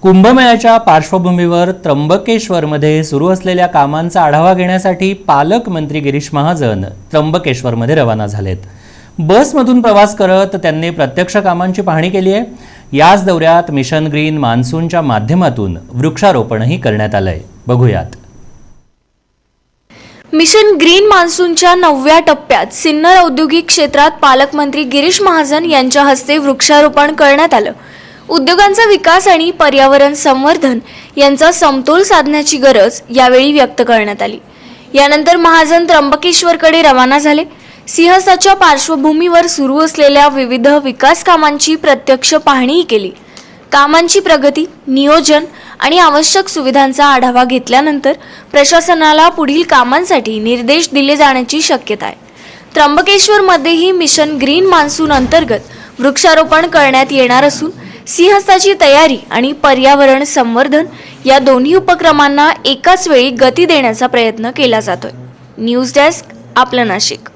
कुंभमेळ्याच्या पार्श्वभूमीवर त्र्यंबकेश्वरमध्ये सुरू असलेल्या कामांचा आढावा घेण्यासाठी पालकमंत्री गिरीश महाजन त्र्यंबकेश्वरमध्ये रवाना झालेत। बसमधून प्रवास करत त्यांनी प्रत्यक्ष कामांची पाहणी केली आहे। याच दौऱ्यात मिशन ग्रीन मान्सूनच्या माध्यमातून वृक्षारोपणही करण्यात आलंय। बघूयात। मिशन ग्रीन मान्सूनच्या 9व्या टप्प्यात सिन्नर औद्योगिक क्षेत्रात पालकमंत्री गिरीश महाजन यांच्या हस्ते वृक्षारोपण करण्यात आलं। उद्योगांचा विकास आणि पर्यावरण संवर्धन यांचा समतोल साधण्याची गरज यावेळी व्यक्त करण्यात आली। यानंतर महाजन त्र्यंबकेश्वरकडे रवाना झाले। सिंहस्थाच्या पार्श्वभूमीवर सुरू असलेल्या विविध विकास कामांची प्रत्यक्ष पाहणीही केली। कामांची प्रगती, नियोजन आणि आवश्यक सुविधांचा आढावा घेतल्यानंतर प्रशासनाला पुढील कामांसाठी निर्देश दिले जाण्याची शक्यता आहे। त्र्यंबकेश्वरमध्येही मिशन ग्रीन मान्सून अंतर्गत वृक्षारोपण करण्यात येणार असून सिंहस्थाची तयारी आणि पर्यावरण संवर्धन या दोन्ही उपक्रमांना एकाच वेळी गती देण्याचा प्रयत्न केला जातोय। न्यूज डेस्क, आपलं नाशिक।